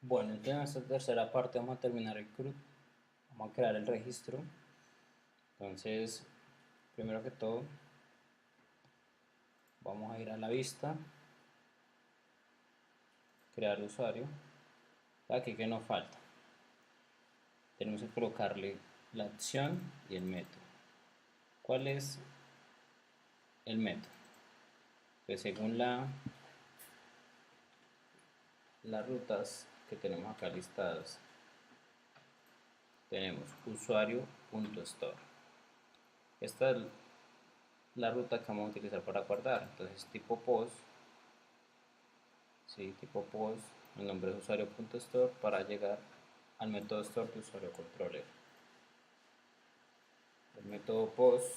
Bueno, entonces en esta tercera parte vamos a terminar el CRUD, vamos a crear el registro. Entonces, primero que todo, vamos a ir a la vista, crear usuario. Aquí que nos falta, tenemos que colocarle la acción y el método. ¿Cuál es el método? Pues según las rutas que tenemos acá listadas, tenemos usuario.store. Esta es la ruta que vamos a utilizar para guardar. Entonces tipo post, sí, tipo post, el nombre es usuario.store para llegar al método store de usuario controller. El método post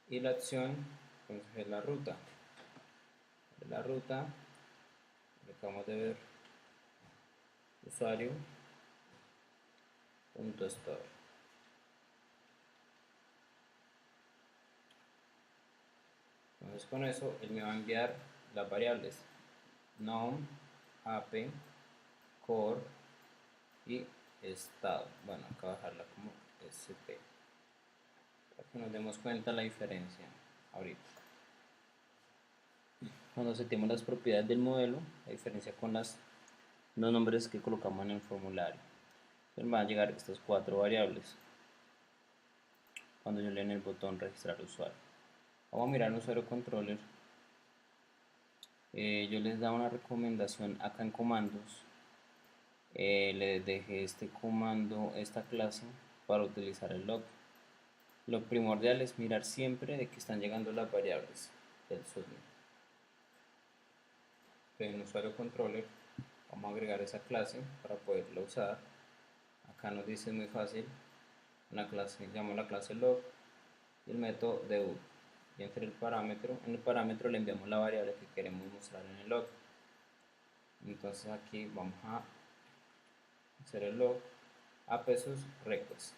y la acción, entonces es la ruta. De la ruta, lo que acabamos de ver, usuario.store. Entonces con eso él me va a enviar las variables num, ap, core y estado. Bueno, acá voy a dejarla como sp para que nos demos cuenta la diferencia ahorita. Cuando setemos las propiedades del modelo, la diferencia con los nombres que colocamos en el formulario. Entonces van a llegar estas cuatro variables cuando yo le en el botón registrar usuario. Vamos a mirar el usuario controller. Yo les da una recomendación acá en comandos. Les dejé este comando, esta clase, para utilizar el log. Lo primordial es mirar siempre de que están llegando las variables del submit. En usuario controller vamos a agregar esa clase para poderla usar. Acá nos dice muy fácil, una clase, llamo la clase log y el método debug. Y entre en el parámetro le enviamos la variable que queremos mostrar en el log. Entonces aquí vamos a hacer el log a pesos request.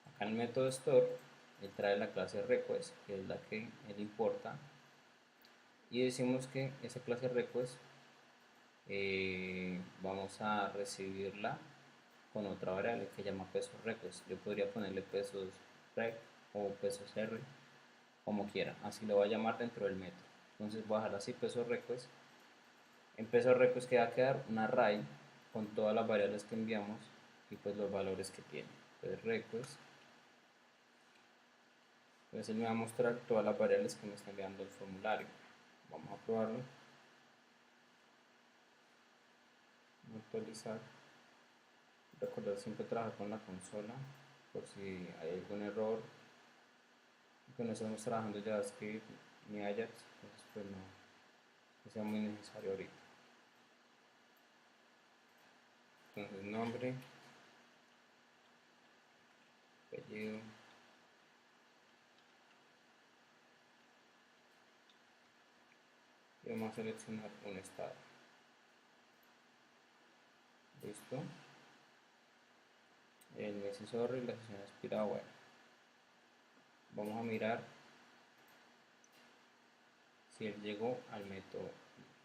Acá en el método store él trae la clase request, que es la que él importa, y decimos que esa clase request vamos a recibirla con otra variable que llama pesos request. Yo podría ponerle pesos rec o pesos r, como quiera, así lo voy a llamar dentro del método. Entonces voy a dejar así pesos request. En pesos request que va a quedar un array con todas las variables que enviamos y pues los valores que tiene. Entonces request, entonces él me va a mostrar todas las variables que me está enviando el formulario. Vamos a probarlo, actualizar. Recordar siempre trabajar con la consola por si hay algún error que no estamos trabajando JavaScript ni Ajax, entonces pues no sea muy necesario ahorita. Entonces nombre, apellido, y vamos a seleccionar un estado. Listo. El mes es sorry, la sesión expira. Bueno, vamos a mirar si él llegó al método,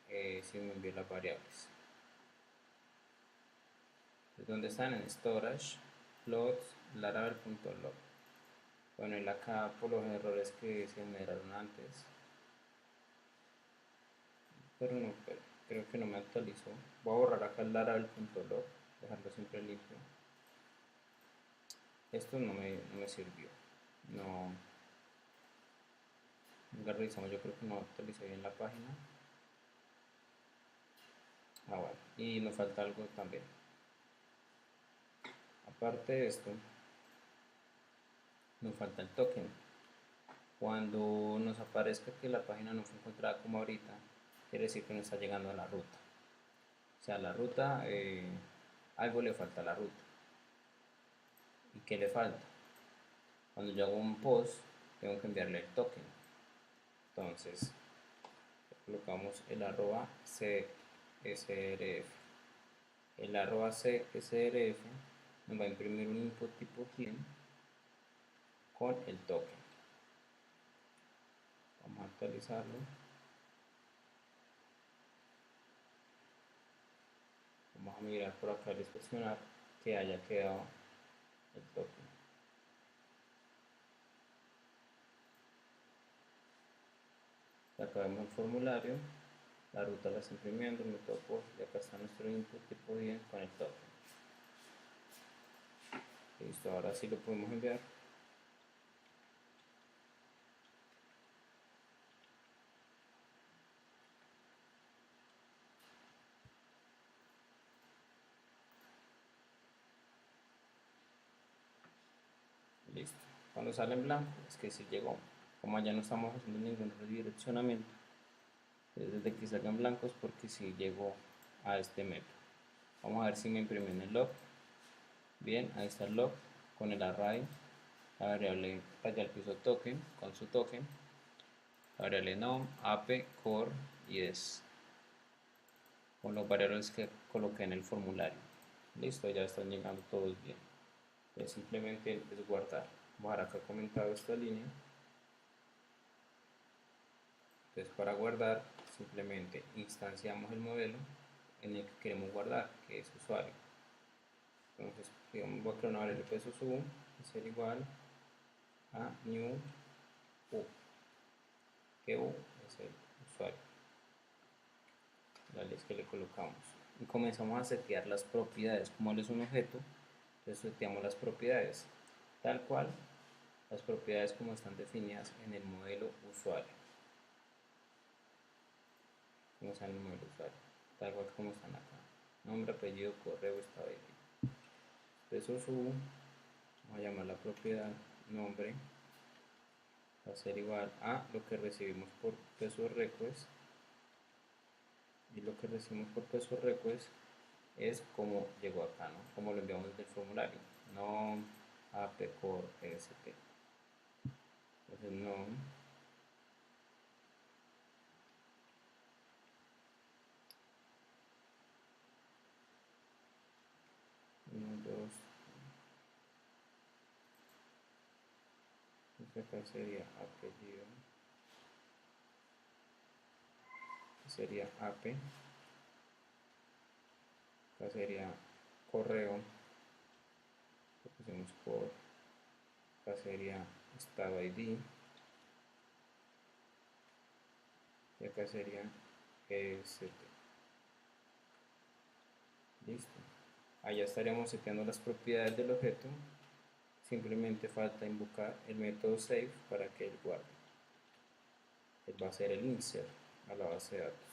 si me envió las variables. ¿Dónde están? En storage, plots, laravel.log. Bueno, y acá por los errores que se generaron antes, pero creo que no me actualizó. Voy a borrar acá el laravel.log, dejarlo siempre limpio. Esto no me sirvió. No, nunca revisamos, yo creo que no actualicé bien la página. Ah, bueno, y nos falta algo también. Aparte de esto, nos falta el token. Cuando nos aparezca que la página no fue encontrada como ahorita, quiere decir que no está llegando a la ruta. O sea, la ruta, algo le falta a la ruta. ¿Y qué le falta? Cuando yo hago un post, tengo que enviarle el token. Entonces, colocamos el arroba csrf. El arroba csrf nos va a imprimir un input tipo hidden con el token. Vamos a actualizarlo. Vamos a mirar por acá al inspeccionar que haya quedado el token. Acá vemos el formulario, la ruta la está imprimiendo, el método post, y acá está nuestro input tipo bien con el token. Listo, ahora sí lo podemos enviar. Listo. Cuando sale en blanco es que sí llegó. Como ya no estamos haciendo ningún redireccionamiento, desde que salgan blancos porque sí llegó a este método. Vamos a ver si me imprime en el log. Bien, ahí está el log con el array, la variable raya al piso token con su token, la variable nom, ape, core y des con los variables que coloqué en el formulario. Listo, ya están llegando todos bien. Entonces simplemente es guardar. Vamos a dejar acá comentado esta línea. Entonces para guardar simplemente instanciamos el modelo en el que queremos guardar, que es usuario. Entonces digamos, voy a crear una variable peso sub, que será igual a new u, que u es el usuario, la lista que le colocamos. Y comenzamos a setear las propiedades. Como él es un objeto, entonces seteamos las propiedades tal cual las propiedades como están definidas en el modelo usuario. Como está en el modelo usuario, tal cual como están acá. Nombre, apellido, correo, estado de vida. Peso sub, vamos a llamar la propiedad nombre, va a ser igual a lo que recibimos por peso request, y lo que recibimos por peso request es como llegó acá, ¿no? Como lo enviamos desde el formulario, no apcore st. Entonces no 1, 2, entonces acá sería apellido, sería ap, acá sería correo, lo pusimos por, acá sería estado id, y acá sería st. Listo. Allá estaríamos seteando las propiedades del objeto. Simplemente falta invocar el método save para que él guarde. Él va a hacer el insert a la base de datos.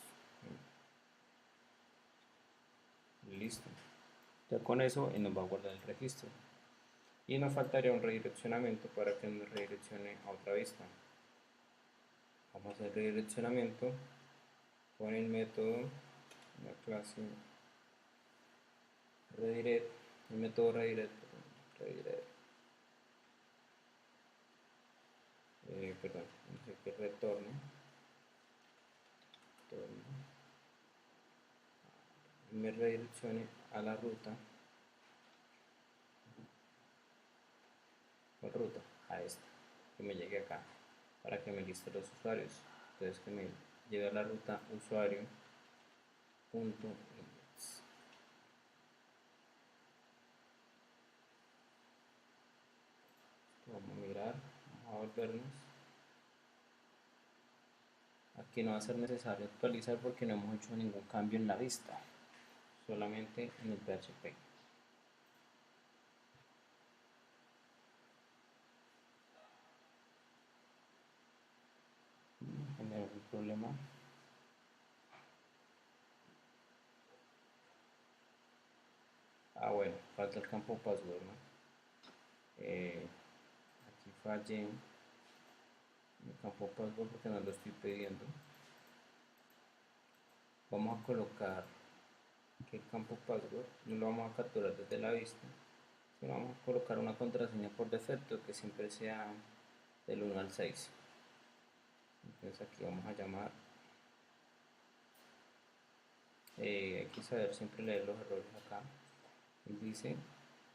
Listo. Ya con eso él nos va a guardar el registro. Y nos faltaría un redireccionamiento para que nos redireccione a otra vista. Vamos a hacer redireccionamiento con el método, la clase redirect, el método redirect, perdón, dice que retorne, y me redireccione a la ruta, o ruta, a esta, que me llegue acá, para que me liste los usuarios. Entonces que me lleve a la ruta usuario punto index. Vamos a mirar, vamos a volvernos. Aquí no va a ser necesario actualizar porque no hemos hecho ningún cambio en la vista, solamente en el PHP. Generar un problema. Bueno, falta el campo password, ¿no? Aquí fallé en el campo password porque no lo estoy pidiendo. Vamos a colocar que el campo password no lo vamos a capturar desde la vista, sino vamos a colocar una contraseña por defecto que siempre sea del 1 al 6. Entonces aquí vamos a llamar, hay que saber siempre leer los errores acá. Y dice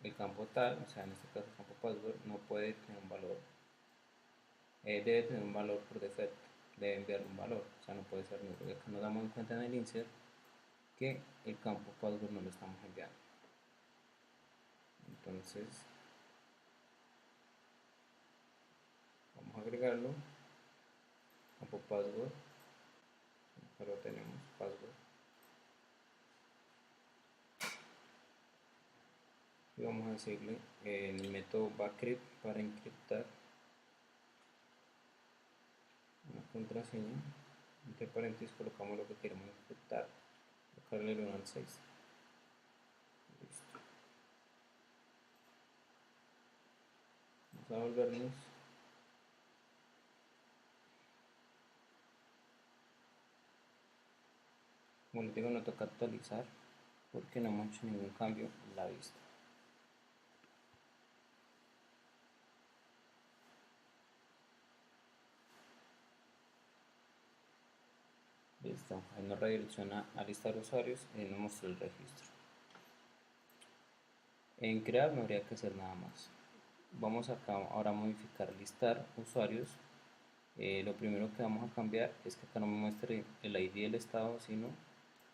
el campo tal, o sea en este caso el campo password no puede tener un valor, debe tener un valor por defecto, debe enviar un valor, o sea no puede ser nulo. Acá nos damos cuenta en el insert que el campo password no lo estamos enviando. Entonces vamos a agregarlo, campo password, acá lo tenemos, password, y vamos a decirle en el método bacrypt para encriptar una contraseña, entre paréntesis colocamos lo que queremos encriptar, colocarle el 1 al 6. Listo. Vamos a volvernos. Como les digo, no toca actualizar porque no hemos hecho ningún cambio en la vista. Listo, ahí nos redirecciona a listar usuarios y nos muestra el registro. En crear no habría que hacer nada más. Vamos acá ahora a modificar listar usuarios. Lo primero que vamos a cambiar es que acá no me muestre el ID del estado, sino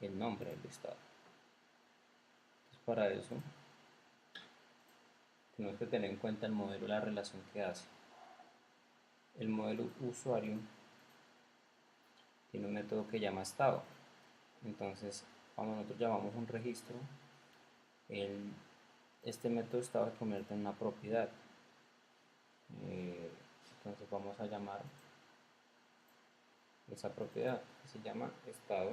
el nombre del estado. Entonces, para eso tenemos que tener en cuenta el modelo, la relación que hace. El modelo usuario tiene un método que llama estado. Entonces, cuando nosotros llamamos un registro, este método estado se convierte en una propiedad. Entonces vamos a llamar esa propiedad que se llama estado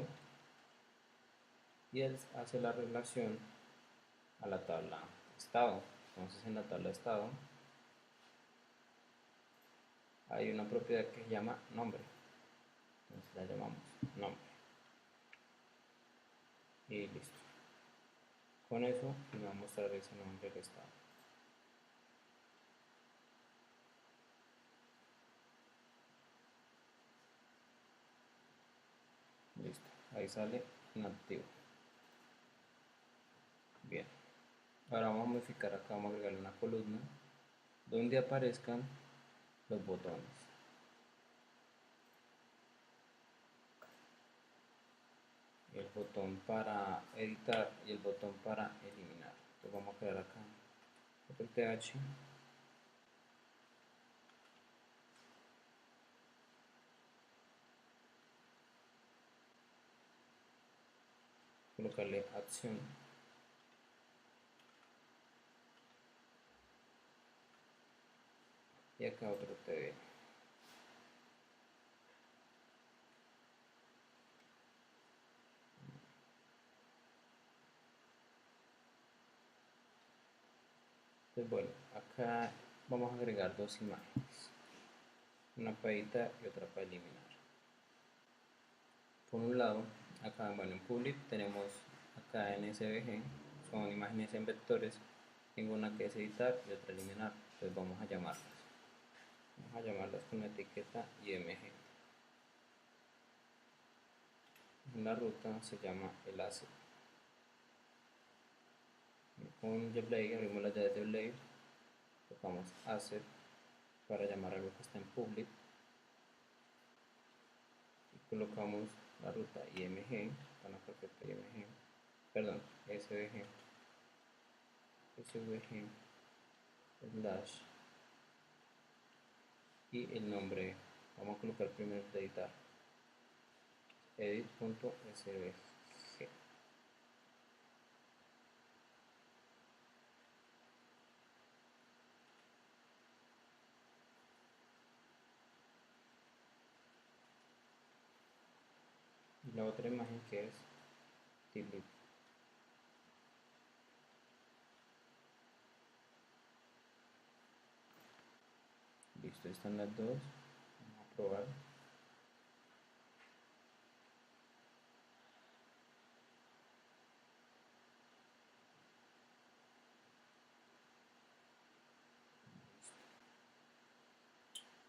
y él hace la relación a la tabla estado. Entonces en la tabla estado hay una propiedad que se llama nombre, entonces la llamamos nombre y listo. Con eso me va a mostrar ese nombre del estado. Listo, ahí sale inactivo. Bien, ahora vamos a modificar acá, vamos a agregarle una columna donde aparezcan los botones. El botón para editar y el botón para eliminar. Entonces vamos a crear acá el TH, colocarle acción y acá otro TV. Entonces bueno, acá vamos a agregar dos imágenes, una para editar y otra para eliminar. Por un lado, acá bueno, en public tenemos acá en SVG, son imágenes en vectores, tengo una que es editar y otra eliminar, entonces vamos a llamarlas con la etiqueta IMG. En la ruta se llama el asset. Con JBlade abrimos las llaves de Blade, tocamos asset para llamar algo que está en public y colocamos la ruta IMG, para la carpeta IMG, perdón, SVG, SVG slash y el nombre, vamos a colocar primero de editar, edit.svg. Y la otra imagen que es delete. Listo, están las dos, vamos a probar.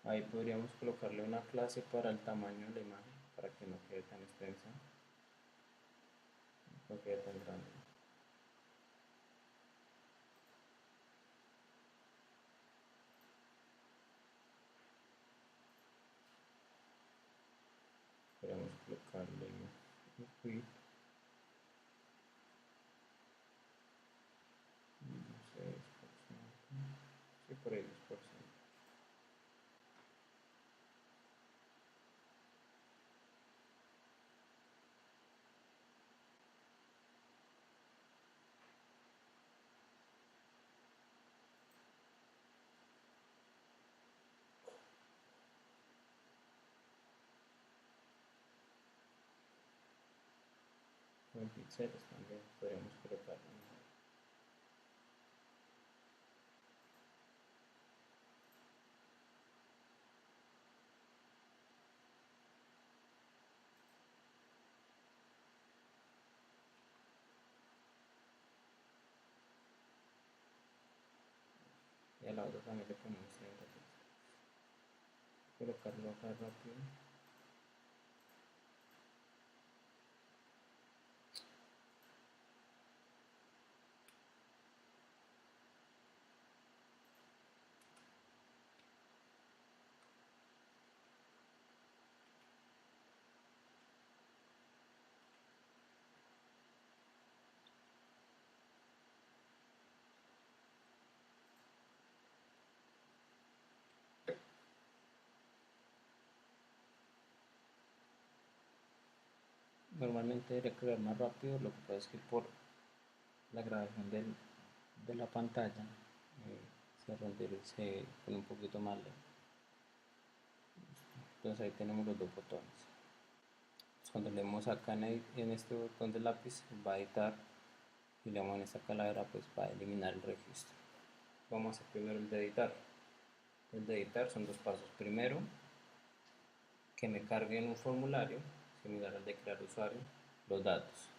Ahí podríamos colocarle una clase para el tamaño de la imagen, para que no quede tan extensa, no quede tan grande. Podríamos colocarle un width y por ahí 10%. O en píxeles también podríamos colocarlo. Y a la otra también le ponemos 30 píxeles. Colocarlo acá rápido. Normalmente debería crear más rápido, lo que pasa es que por la grabación de la pantalla se pone un poquito más lento. Entonces ahí tenemos los dos botones. Pues cuando le demos acá en este botón de lápiz va a editar y le damos en esta calavera, pues va a eliminar el registro. Vamos a hacer primero el de editar. El de editar son dos pasos. Primero, que me cargue en un formulario similar al de crear usuario los datos.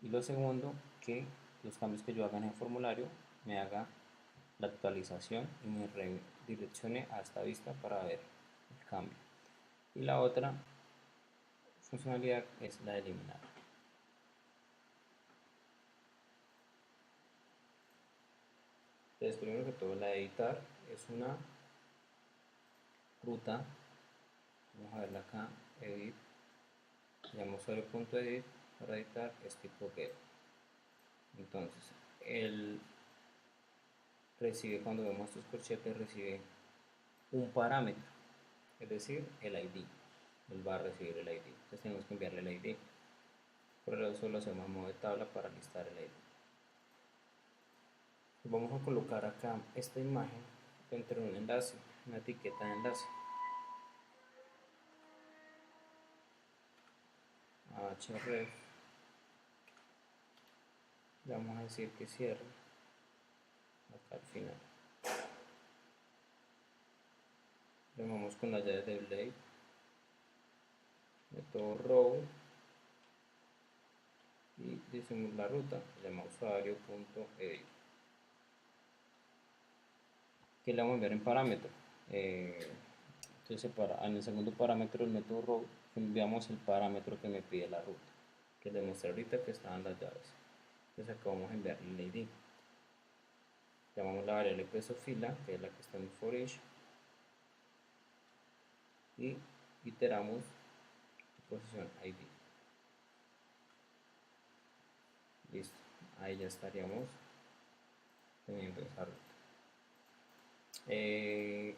Y lo segundo, que los cambios que yo haga en el formulario me haga la actualización y me redireccione a esta vista para ver el cambio. Y la otra funcionalidad es la de eliminar. Entonces, primero que todo, la de editar es una ruta. Vamos a verla acá, edit. Llamo usuario.edit para editar, es tipo get. Entonces, él recibe, cuando vemos estos corchetes, recibe un parámetro, es decir, el ID. Él va a recibir el ID. Entonces tenemos que enviarle el ID. Por eso lo hacemos a modo de tabla para listar el ID. Vamos a colocar acá esta imagen dentro de un enlace, una etiqueta de enlace. href. Le vamos a decir que cierre acá al final. Le vamos con la llave de blade, método row y decimos la ruta, se llama usuario.edit. Que le vamos a enviar en parámetro. Entonces en el segundo parámetro del método row enviamos el parámetro que me pide la ruta, que les mostré ahorita que estaban las llaves. Entonces acá vamos a enviarle el ID. Llamamos la variable peso fila, que es la que está en for each, y iteramos posición ID. Listo, ahí ya estaríamos teniendo esa ruta.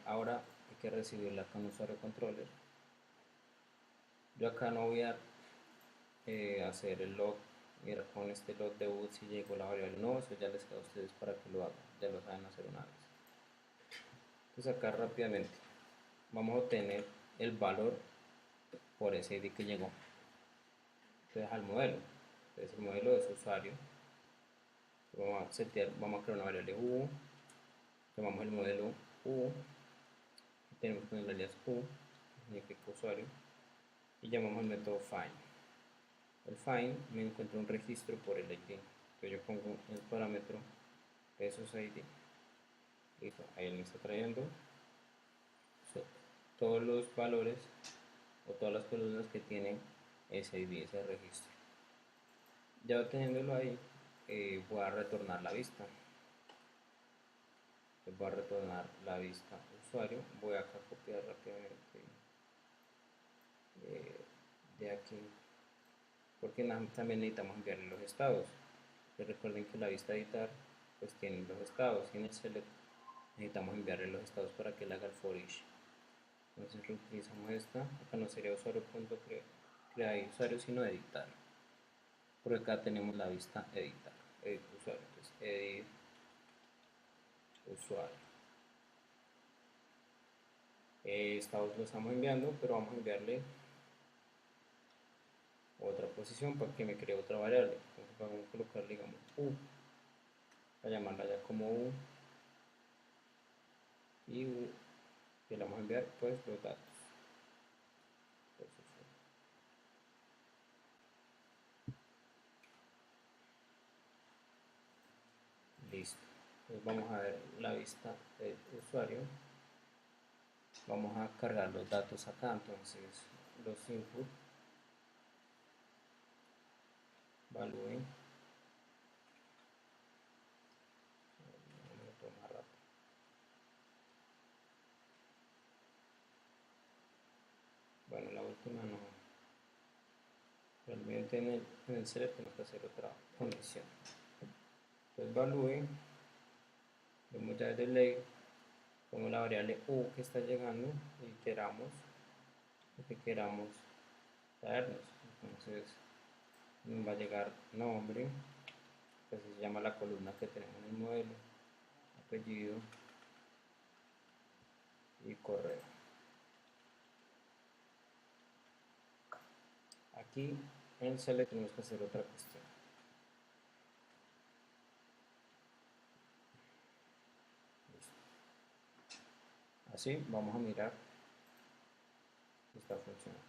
Ahora hay que recibirla con usuario controller. Yo acá no voy a hacer el log, mira con este log debut si llegó la variable, no, eso ya les queda a ustedes para que lo hagan, ya lo saben hacer una vez. Entonces acá rápidamente vamos a obtener el valor por ese ID que llegó. Entonces al modelo, entonces el modelo de su usuario, vamos a crear una variable u, llamamos el modelo u, tenemos que poner el alias u, significa usuario, y llamamos el método find. El find me encuentra un registro por el ID, entonces yo pongo el parámetro pesos ID, listo, ahí él me está trayendo todos los valores o todas las columnas que tienen ese ID, ese registro. Ya teniéndolo ahí, voy a retornar la vista. Voy a retornar la vista usuario. Voy acá a copiar rápidamente de aquí, porque también necesitamos enviarle los estados. Y recuerden que la vista editar pues tiene los estados, y en el select necesitamos enviarle los estados para que él haga el for each. Entonces reutilizamos esta, acá no sería usuario.crear usuario, sino editar. Por acá tenemos la vista editar, edit usuario, entonces edit usuario. Estados lo estamos enviando, pero vamos a enviarle otra posición para que me cree otra variable. Entonces vamos a colocarle, digamos, u, a llamarla ya como u, y u, que le vamos a enviar pues los datos. Listo. Entonces vamos a ver la vista del usuario. Vamos a cargar los datos acá, entonces los input, value, bueno, la última no, realmente en el select tenemos que hacer otra condición. Entonces value, vemos ya desde ley, como la variable u que está llegando y queramos lo que queramos traernos. Entonces nos va a llegar nombre, que se llama la columna que tenemos en el modelo, apellido y correo. Aquí en el select tenemos que hacer otra cuestión. Así vamos a mirar si está funcionando.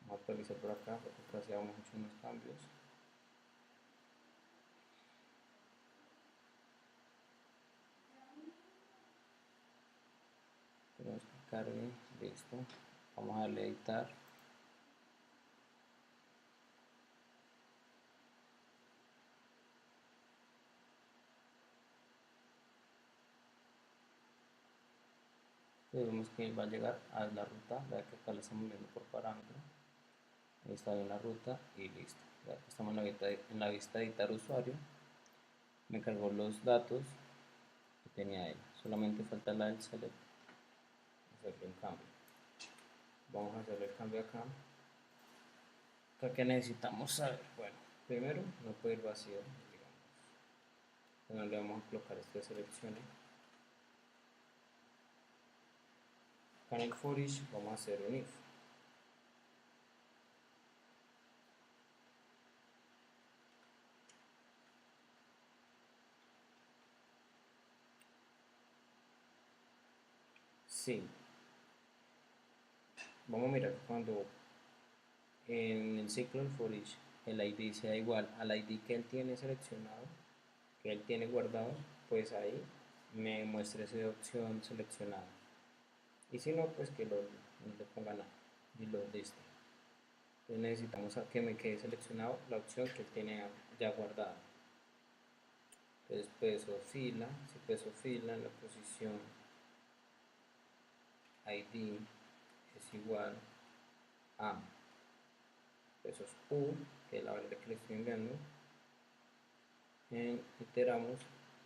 Vamos a actualizar por acá porque hacíamos mucho unos cambios. Tenemos que cargue, listo. Vamos a darle a editar. Vemos que va a llegar a la ruta, vea que acá la estamos viendo por parámetro. Ahí está bien la ruta y listo. Ya estamos en la vista de editar usuario. Me cargó los datos que tenía él. Solamente falta la del select. Hacerle un cambio. Vamos a hacerle el cambio acá. Acá que necesitamos saber. Bueno, primero no puede ir vacío, digamos. Entonces le vamos a colocar este seleccione. Acá en el for each vamos a hacer un if. Sí. Vamos a mirar cuando en el ciclo del for each el ID sea igual al ID que él tiene seleccionado, que él tiene guardado, pues ahí me muestra esa opción seleccionada. Y si no, pues que no le ponga nada y lo listo. Entonces necesitamos a que me quede seleccionado la opción que él tiene ya guardada. Entonces peso fila, si peso fila en la posición ID es igual a pesos U, que es la variable que le estoy enviando, iteramos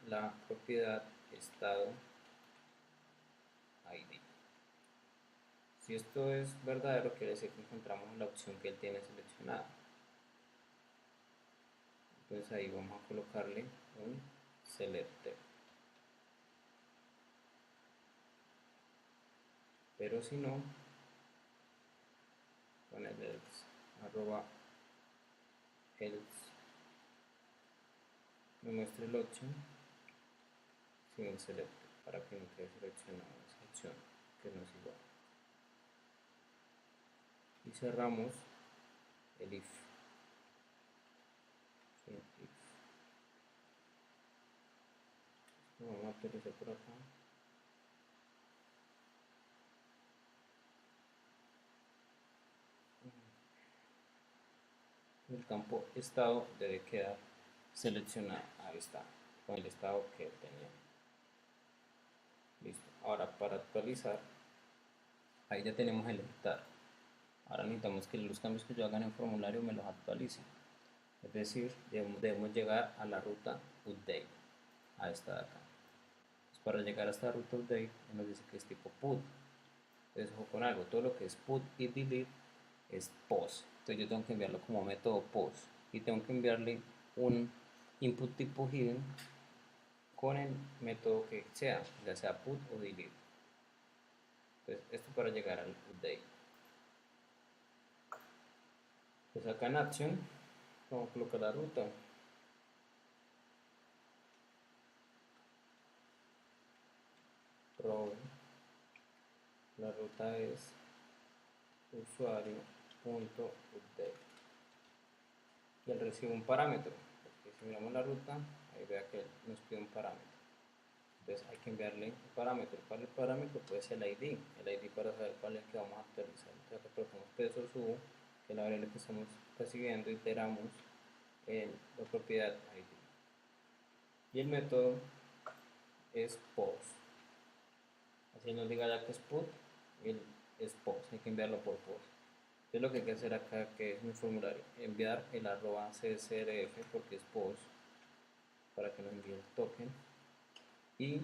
la propiedad estado ID. Si esto es verdadero, quiere decir que encontramos la opción que él tiene seleccionada. Entonces ahí vamos a colocarle un selector. Pero si no, con el else, arroba else, me muestra el 8 sin el selector para que no quede seleccionada esa opción que no es igual. Y cerramos el if. Sí, if. Vamos a actualizar por acá. El campo estado debe quedar seleccionado. Ahí está, con el estado que tenía. Listo. Ahora para actualizar, ahí ya tenemos el editar. Ahora necesitamos que los cambios que yo haga en el formulario me los actualicen. Es decir, debemos llegar a la ruta update, a esta de acá. para llegar hasta root update nos dice que es tipo put. Entonces ojo con algo, todo lo que es put y delete es post. Entonces yo tengo que enviarlo como método post y tengo que enviarle un input tipo hidden con el método que sea, ya sea put o delete. Entonces esto para llegar al update. Pues acá en action vamos a colocar la ruta. Row, la ruta es usuario.update y él recibe un parámetro, porque si miramos la ruta, ahí vea que nos pide un parámetro. Entonces hay que enviarle un parámetro. ¿Cuál es el parámetro? Puede ser el ID para saber cuál es el que vamos a actualizar. Entonces colocamos peso subo, que es la variable que estamos recibiendo, y iteramos la propiedad ID. Y el método es post. Así nos diga ya que es put, el es post, hay que enviarlo por post. Entonces lo que hay que hacer acá, que es mi formulario, enviar el arroba csrf porque es post, para que nos envíe el token, y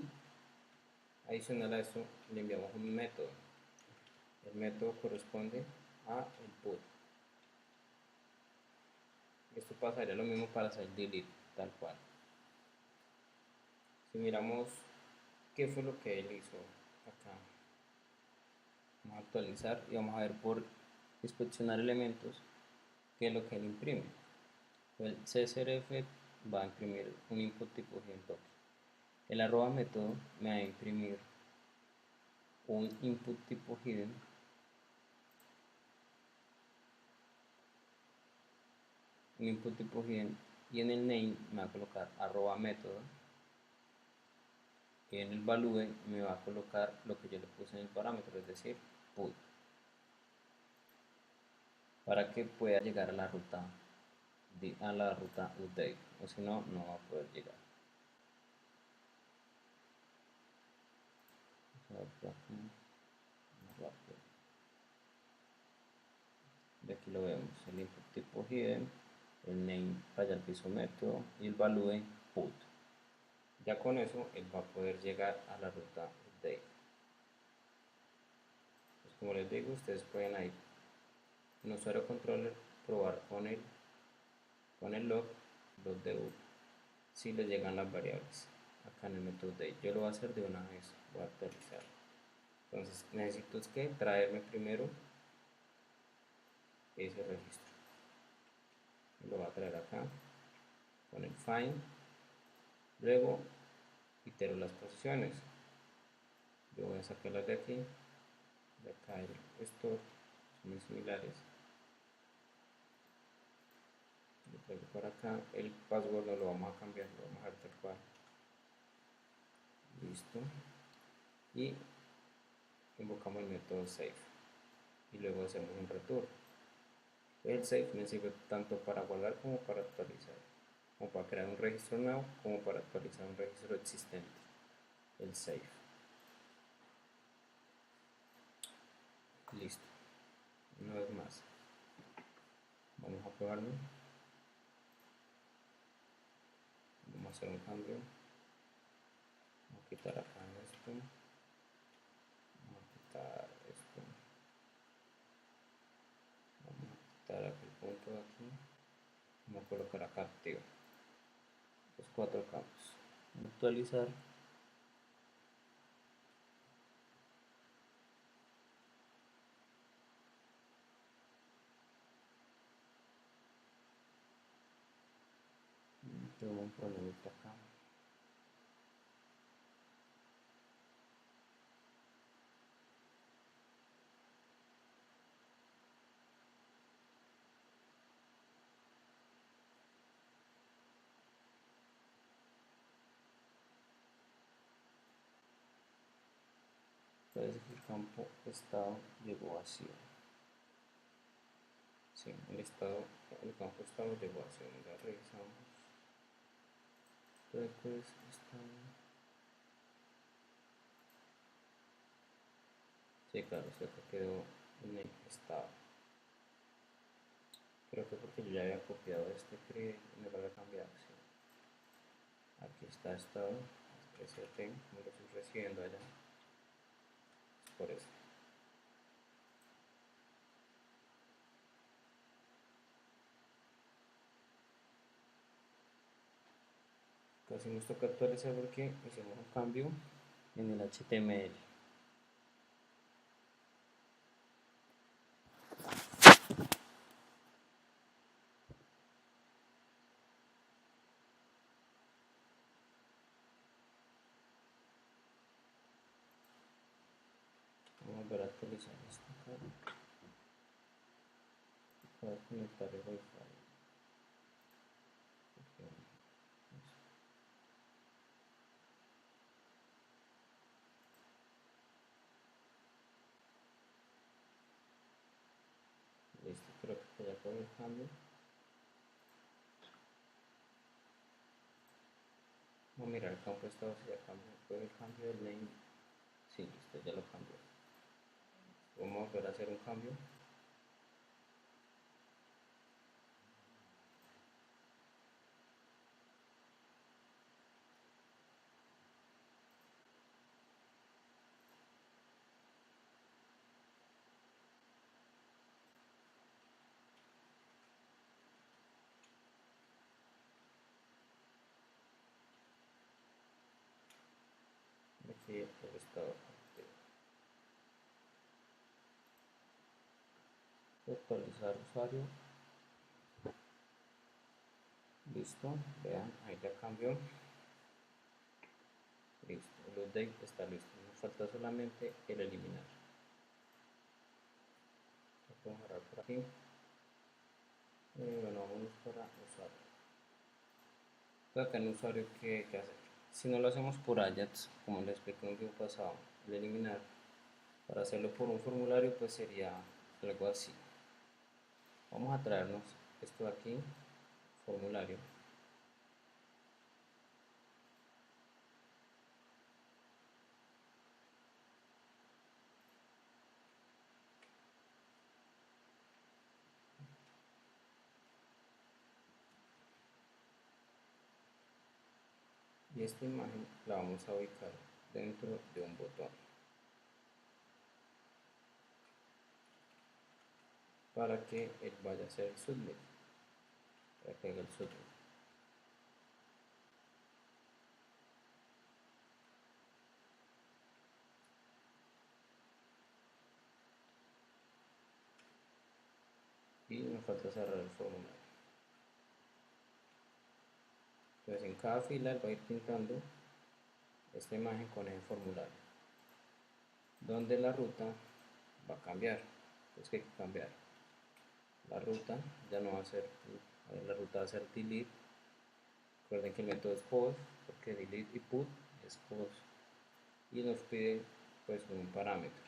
adicional a eso le enviamos un método. El método corresponde a el put. Esto pasaría lo mismo para hacer delete, tal cual. Si miramos qué fue lo que él hizo acá, vamos a actualizar y vamos a ver por inspeccionar elementos qué es lo que él imprime. El csrf va a imprimir un input tipo hidden token. El arroba método me va a imprimir un input tipo hidden y en el name me va a colocar arroba método y en el value me va a colocar lo que yo le puse en el parámetro, es decir, put, para que pueda llegar a la ruta update, o si no, no va a poder llegar. Y aquí lo vemos, el input tipo hidden, el name raya al piso método y el value put. Ya con eso él va a poder llegar a la ruta update. Pues como les digo, ustedes pueden ahí en usuario controller probar con el log debug si les llegan las variables acá en el método update. Yo lo voy a hacer de una vez, voy a actualizar. Entonces necesito es que traerme primero ese registro. Lo voy a traer acá con el find. Luego itero las posiciones. Yo voy a sacarlas de aquí, de acá el store, son muy similares. Lo traigo por acá, el password no lo vamos a cambiar, lo vamos a dejar tal cual. Listo. Y invocamos el método save y luego hacemos un return. El save me sirve tanto para guardar como para actualizar, como para crear un registro nuevo como para actualizar un registro existente. El save. Listo. Una vez más. Vamos a probarlo. Vamos a hacer un cambio. Vamos a quitar acá esto. Vamos a quitar esto. Vamos a quitar aquí el punto de aquí. Vamos a colocar acá activo. Los 4 campos. Vamos a actualizar. Tengo un problema acá. Parece que el campo estado llegó vacío. Sí, el campo estado llegó vacío. Ya revisamos. Después está. Sí, claro, se quedó en el estado. Creo que porque yo ya había copiado este create y me lo había cambiado. Sí. Aquí está estado. ST, como lo estoy recibiendo allá, es por eso. Casi nos toca actualizar porque hicimos un cambio en el HTML. Vamos a volver a actualizar esto acá. Voy a conectar el Wi-Fi. Listo, creo que ya con el cambio. Vamos a mirar el campo estado si ya cambió. Fue el cambio del name. Sí, listo, ya lo cambió. Vamos a volver a hacer un cambio. Aquí el estado. Actualizar usuario. Listo, vean, ahí ya cambió. Listo, el update está listo. Nos falta solamente el eliminar. Lo podemos agarrar por aquí. Bueno, vámonos para usuario. Entonces, acá en usuario, ¿qué hacer? Si no lo hacemos por Ajax, como les expliqué en un video pasado, el eliminar, para hacerlo por un formulario, pues sería algo así. Vamos a traernos esto de aquí, formulario. Y esta imagen la vamos a ubicar dentro de un botón para que él vaya a hacer el submit, para que haga el submit. Y nos falta cerrar el formulario. Entonces en cada fila él va a ir pintando esta imagen con el formulario, donde la ruta va a cambiar. Entonces, ¿qué hay que cambiar? La ruta ya no va a ser, la ruta va a ser delete. Recuerden que el método es post, porque delete y put es post. Y nos pide pues un parámetro,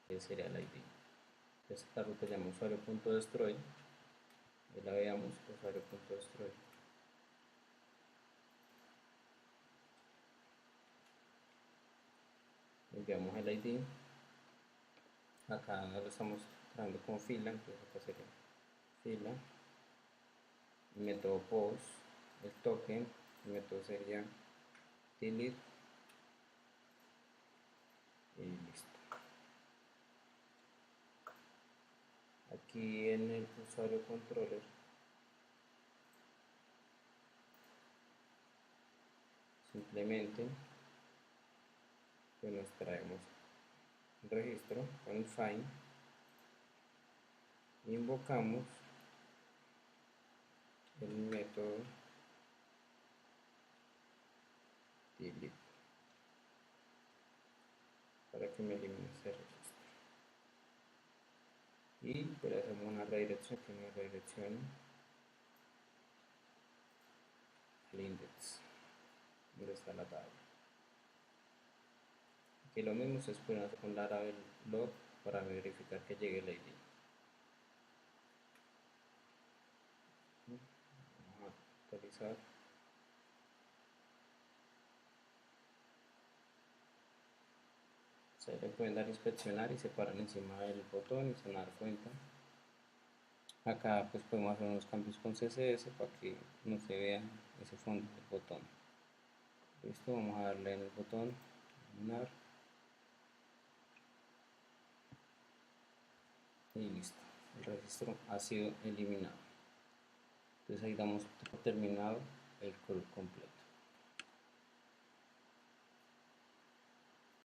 que sería el ID. Esta ruta se llama usuario.destroy. Y la veamos, usuario.destroy. Enviamos el ID. Acá lo estamos trayendo con fila, entonces acá sería fila, el método post, el token, el método sería delete y listo. Aquí en el usuario controller simplemente pues nos traemos un registro con el find y invocamos el método delete para que me elimine ese registro. Y pues hacemos una redirección que me redirecciona al index donde está la tabla. Aquí lo mismo se puede hacer con Laravel log para verificar que llegue el ID. Vamos a actualizar. Se le pueden dar a inspeccionar y se paran encima del botón y se van a dar cuenta. Acá pues podemos hacer unos cambios con CSS para que no se vea ese fondo del botón. Listo, vamos a darle en el botón eliminar y listo, el registro ha sido eliminado. Entonces ahí damos por terminado el crudo completo.